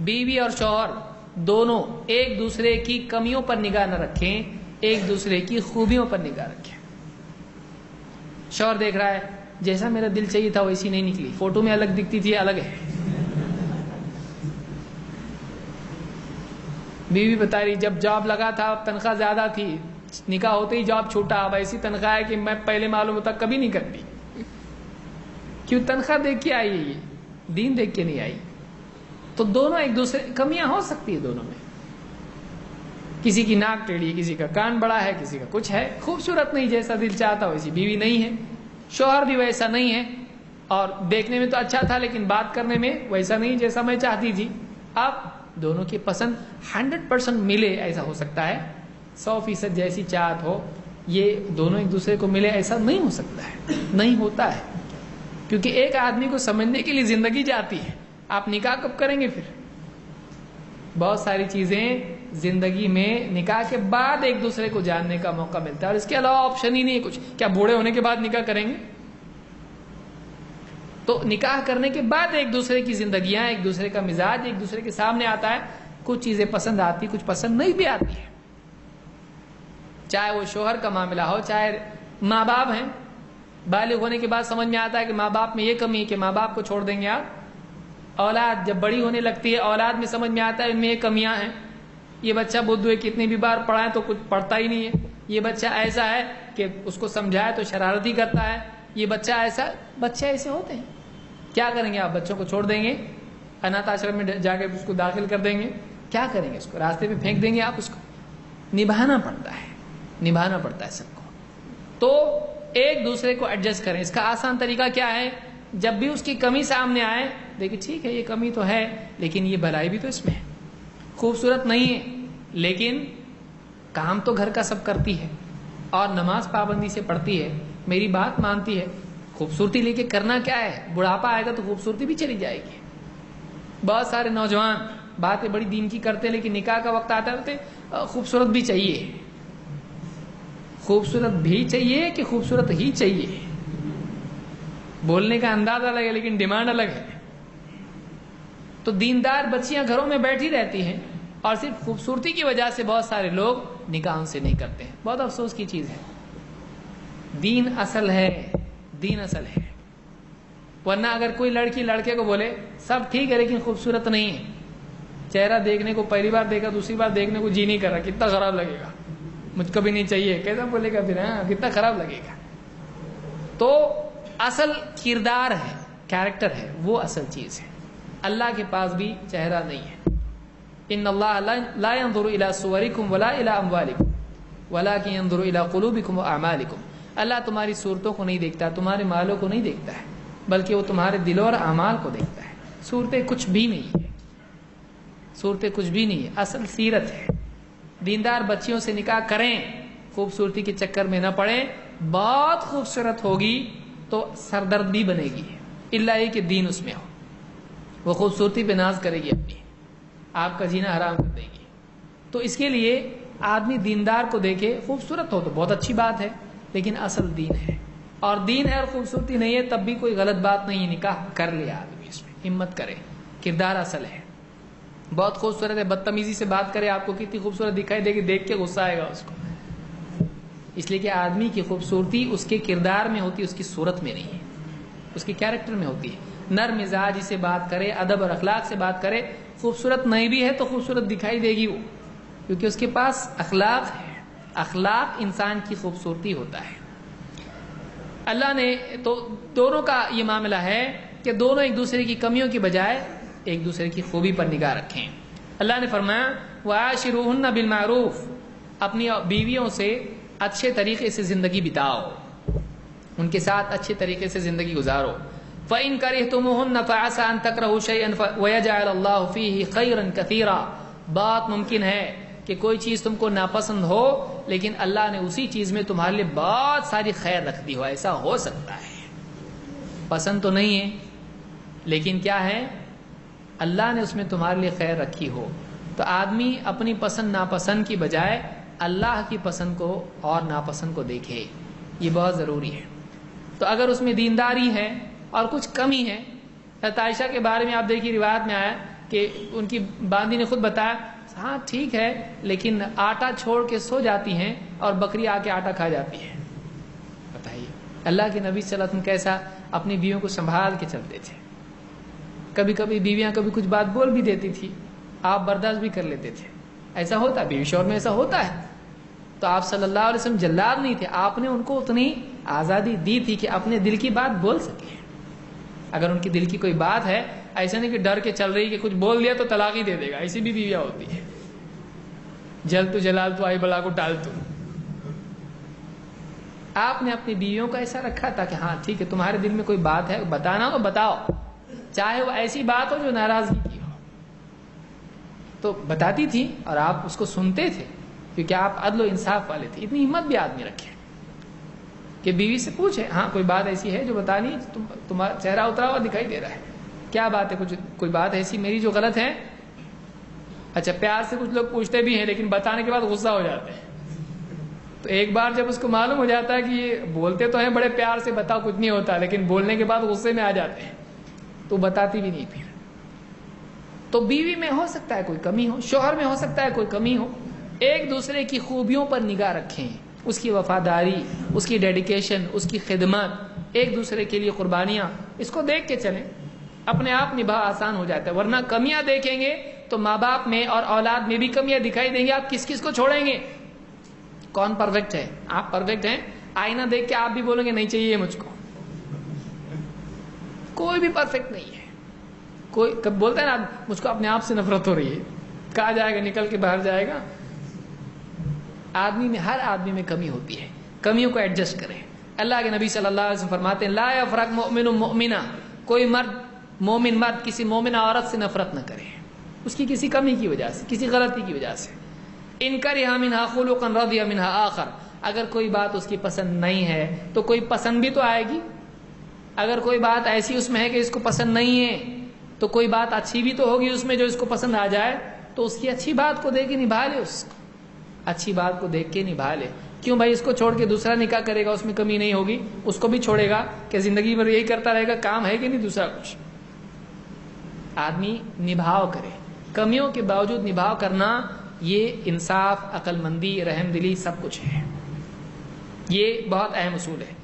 بیوی اور شوہر دونوں ایک دوسرے کی کمیوں پر نگاہ نہ رکھیں، ایک دوسرے کی خوبیوں پر نگاہ رکھیں۔ شوہر دیکھ رہا ہے جیسا میرا دل چاہیے تھا ویسی نہیں نکلی، فوٹو میں الگ دکھتی تھی الگ ہے۔ بیوی بتا رہی جب جاب لگا تھا تنخواہ زیادہ تھی، نکاح ہوتے ہی جاب چھوٹا، اب ایسی تنخواہ ہے کہ میں پہلے معلوم ہوتا کبھی نہیں کرتی۔ کیوں؟ تنخواہ دیکھ کے آئی ہے، یہ دین دیکھ کے نہیں آئی۔ تو دونوں ایک دوسرے، کمیاں ہو سکتی ہے دونوں میں، کسی کی ناک ٹیڑھی ہے، کسی کا کان بڑا ہے، کسی کا کچھ ہے، خوبصورت نہیں، جیسا دل چاہتا ویسی بیوی نہیں ہے، شوہر بھی ویسا نہیں ہے، اور دیکھنے میں تو اچھا تھا لیکن بات کرنے میں ویسا نہیں جیسا میں چاہتی تھی۔ اب دونوں کی پسند 100% ملے ایسا ہو سکتا ہے، 100% جیسی چاہت ہو، یہ دونوں ایک دوسرے کو ملے ایسا نہیں ہو سکتا ہے، نہیں ہوتا ہے، کیونکہ ایک آدمی کو سمجھنے کے لیے زندگی جاتی ہے۔ آپ نکاح کب کریں گے؟ پھر بہت ساری چیزیں زندگی میں نکاح کے بعد ایک دوسرے کو جاننے کا موقع ملتا ہے، اور اس کے علاوہ آپشن ہی نہیں ہے کچھ۔ کیا بوڑھے ہونے کے بعد نکاح کریں گے؟ تو نکاح کرنے کے بعد ایک دوسرے کی زندگیاں، ایک دوسرے کا مزاج ایک دوسرے کے سامنے آتا ہے، کچھ چیزیں پسند آتی، کچھ پسند نہیں بھی آتی ہے، چاہے وہ شوہر کا معاملہ ہو، چاہے ماں باپ ہیں۔ بالغ ہونے کے بعد سمجھ میں آتا ہے کہ ماں باپ میں یہ کمی ہے کہ ماں باپ کو چھوڑ دیں گے آپ۔ اولاد جب بڑی ہونے لگتی ہے، اولاد میں سمجھ میں آتا ہے ان میں یہ کمیاں ہیں، یہ بچہ بدھو ہے، کتنی بھی بار پڑھائیں تو کچھ پڑھتا ہی نہیں ہے، یہ بچہ ایسا ہے کہ اس کو سمجھائے تو شرارت ہی کرتا ہے، یہ بچہ ایسا۔ بچے ایسے ہوتے ہیں، کیا کریں گے آپ؟ بچوں کو چھوڑ دیں گے، اناتھ آشرم میں جا کے اس کو داخل کر دیں گے؟ کیا کریں گے؟ اس کو راستے پہ پھینک دیں گے آپ؟ اس کو نبھانا پڑتا ہے، نبھانا پڑتا ہے سب کو۔ تو ایک دوسرے کو ایڈجسٹ کریں۔ اس کا آسان طریقہ کیا ہے؟ جب بھی اس کی کمی سامنے آئے، دیکھیں ٹھیک ہے یہ کمی تو ہے لیکن یہ بھلائی بھی تو اس میں ہے، خوبصورت نہیں ہے لیکن کام تو گھر کا سب کرتی ہے اور نماز پابندی سے پڑھتی ہے، میری بات مانتی ہے، خوبصورتی لے کے کرنا کیا ہے؟ بڑھاپا آئے گا تو خوبصورتی بھی چلی جائے گی۔ بہت سارے نوجوان باتیں بڑی دین کی کرتے لیکن نکاح کا وقت آتا ہے خوبصورت بھی چاہیے، خوبصورت بھی چاہیے کہ خوبصورت ہی چاہیے؟ بولنے کا انداز الگ ہے لیکن ڈیمانڈ الگ ہے۔ تو دیندار بچیاں گھروں میں بیٹھی رہتی ہیں اور صرف خوبصورتی کی وجہ سے بہت سارے لوگ نکاح ان سے نہیں کرتے ہیں، بہت افسوس کی چیز ہے۔ دین اصل ہے، دین اصل ہے، ورنہ اگر کوئی لڑکی لڑکے کو بولے سب ٹھیک ہے لیکن خوبصورت نہیں ہے، چہرہ دیکھنے کو پہلی بار دیکھا دوسری بار دیکھنے کو جی نہیں کر رہا، کتنا خراب لگے گا، مجھ کو بھی نہیں چاہیے، کیسا بولے گا پھر؟ کتنا خراب لگے گا۔ تو اصل کردار ہے، کیریکٹر ہے، وہ اصل چیز ہے۔ اللہ کے پاس بھی چہرہ نہیں ہے۔ ان اللہ لا ينظر الى صورکم ولا الى اموالکم ولکن ينظر الى قلوبکم واعمالکم۔ اللہ تمہاری صورتوں کو نہیں دیکھتا، تمہارے مالوں کو نہیں دیکھتا ہے، بلکہ وہ تمہارے دلوں اور اعمال کو دیکھتا ہے۔ صورتیں کچھ بھی نہیں ہے، صورتیں کچھ بھی نہیں ہے، اصل سیرت ہے۔ دیندار بچیوں سے نکاح کریں، خوبصورتی کے چکر میں نہ پڑیں، بہت خوبصورت ہوگی تو سردرد بھی بنے گی، الا یہ کہ دین اس میں ہو، وہ خوبصورتی پہ ناز کرے گی اپنی، آپ کا جینا حرام کر دے گی۔ تو اس کے لیے آدمی دیندار کو دیکھے، خوبصورت ہو تو بہت اچھی بات ہے لیکن اصل دین ہے، اور دین ہے اور خوبصورتی نہیں ہے تب بھی کوئی غلط بات نہیں ہے، نکاح کر لیا آدمی، اس میں ہمت کرے، کردار اصل ہے۔ بہت خوبصورت ہے، بدتمیزی سے بات کرے، آپ کو کتنی خوبصورت دکھائی دے گی، دیکھ کے غصہ آئے گا اس کو، اس لیے کہ آدمی کی خوبصورتی اس کے کردار میں ہوتی ہے، اس کی صورت میں نہیں ہے، اس کے کیریکٹر میں ہوتی ہے۔ نر مزاج سے بات کرے، ادب اور اخلاق سے بات کرے، خوبصورت نہیں بھی ہے تو خوبصورت دکھائی دے گی وہ، کیونکہ اس کے پاس اخلاق ہے، اخلاق انسان کی خوبصورتی ہوتا ہے۔ اللہ نے تو دونوں کا یہ معاملہ ہے کہ دونوں ایک دوسرے کی کمیوں کی بجائے ایک دوسرے کی خوبی پر نگاہ رکھیں۔ اللہ نے فرمایا وَعَاشِرُوهُنَّ بِالْمَعْرُوفِ، اپنی بیویوں سے اچھے طریقے سے زندگی بتاؤ، ان کے ساتھ اچھے طریقے سے زندگی گزارو۔ فَإِن كَرِهْتُمُوهُنَّ فَعَسَىٰ أَن تَكْرَهُوا شَيْئًا وَيَجْعَلَ اللَّهُ فِيهِ خَيْرًا كَثِيرًا، بات ممکن ہے کہ کوئی چیز تم کو ناپسند ہو لیکن اللہ نے اسی چیز میں تمہارے لیے بہت ساری خیر رکھ دی ہو، ایسا ہو سکتا ہے۔ پسند تو نہیں ہے لیکن کیا ہے، اللہ نے اس میں تمہارے لیے خیر رکھی ہو۔ تو آدمی اپنی پسند ناپسند کی بجائے اللہ کی پسند کو اور ناپسند کو دیکھے، یہ بہت ضروری ہے۔ تو اگر اس میں دینداری ہے اور کچھ کمی ہے، حضرت عائشہ کے بارے میں آپ دیکھیے روایت میں آیا کہ ان کی باندی نے خود بتایا ہاں ٹھیک ہے لیکن آٹا چھوڑ کے سو جاتی ہیں اور بکری آ کے آٹا کھا جاتی ہے. بتائیے اللہ کے نبی صلی اللہ علیہ وسلم کیسا اپنی بیویوں کو سنبھال کے چلتے تھے. کبھی کبھی بیویاں کبھی کچھ بات بول بھی دیتی تھی, آپ برداشت بھی کر لیتے تھے. ایسا ہوتا ہے, بیوی شوہر میں ایسا ہوتا ہے. تو آپ صلی اللہ علیہ وسلم جلاد نہیں تھے, آپ نے ان کو اتنی آزادی دی تھی کہ اپنے دل کی بات بول سکے. اگر ان کی دل کی کوئی بات ہے, ایسا نہیں کہ ڈر کے چل رہی کہ کچھ بول دیا تو طلاق ہی دے دے گا, ایسی بھی بیویاں ہوتی ہیں. جل تو جلال تو آئی بلا کو ٹال تو. آپ نے اپنی بیویوں کا ایسا رکھا تھا کہ ہاں ٹھیک ہے تمہارے دل میں کوئی بات ہے بتانا ہو بتاؤ, چاہے وہ ایسی بات ہو جو ناراضگی کی ہو. تو بتاتی تھی اور آپ اس کو سنتے تھے کیونکہ آپ عدل و انصاف والے تھے. اتنی ہمت بھی آدمی رکھے کہ بیوی سے پوچھے ہاں کوئی بات ایسی ہے جو بتانی, تمہارا چہرہ اترا ہوا دکھائی دے رہا ہے, کیا بات ہے, کوئی بات ایسی میری جو غلط ہے. اچھا پیار سے کچھ لوگ پوچھتے بھی ہیں لیکن بتانے کے بعد غصہ ہو جاتے ہیں. تو ایک بار جب اس کو معلوم ہو جاتا ہے کہ یہ بولتے تو ہیں بڑے پیار سے بتاؤ کچھ نہیں ہوتا, لیکن بولنے کے بعد غصے میں آ جاتے ہیں تو بتاتی بھی نہیں پھر. تو بیوی میں ہو سکتا ہے کوئی کمی ہو, شوہر میں ہو سکتا ہے کوئی کمی ہو, ایک دوسرے کی خوبیوں پر نگاہ رکھیں, اس کی وفاداری, اس کی ڈیڈیکیشن, اس کی خدمت, ایک دوسرے کے لیے قربانیاں, اس کو دیکھ کے چلیں, اپنے آپ نبھا آسان ہو جاتا ہے. ورنہ کمیاں دیکھیں گے تو ماں باپ میں اور اولاد میں بھی کمیاں دکھائی دیں گے, آپ کس کس کو چھوڑیں گے. کون پرفیکٹ ہے, آپ پرفیکٹ ہیں, آئینہ دیکھ کے آپ بھی بولیں گے نہیں چاہیے مجھ کو. کوئی بھی پرفیکٹ نہیں ہے. کوئی کب بولتا ہے نا مجھ کو اپنے آپ سے نفرت ہو رہی ہے, کہا جائے گا نکل کے باہر جائے گا. آدمی میں, ہر آدمی میں کمی ہوتی ہے, کمیوں کو ایڈجسٹ کریں. اللہ کے نبی صلی اللہ علیہ وسلم فرماتے ہیں لا یفرق مؤمن مؤمنہ, کوئی مومن مرد کسی مومنہ عورت سے نفرت نہ کرے اس کی کسی کمی کی وجہ سے, کسی غلطی کی وجہ سے. ان کرہ منھا خلقا رضی منھا آخر, اگر کوئی بات اس کی پسند نہیں ہے تو کوئی پسند بھی تو آئے گی. اگر کوئی بات ایسی اس میں ہے کہ اس کو پسند نہیں ہے تو کوئی بات اچھی بھی تو ہوگی اس میں جو اس کو پسند آ جائے, تو اس کی اچھی بات کو دیکھ کے نبھا لے, اس کو اچھی بات کو دیکھ کے نبھا لے. کیوں بھائی اس کو چھوڑ کے دوسرا نکاح کرے گا, اس میں کمی نہیں ہوگی, اس کو بھی چھوڑے گا کہ زندگی بھر یہی کرتا رہے گا, کام ہے کہ نہیں دوسرا کچھ. آدمی نبھاؤ کرے, کمیوں کے باوجود نبھاؤ کرنا, یہ انصاف, عقل مندی, رحم دلی سب کچھ ہے. یہ بہت اہم اصول ہے.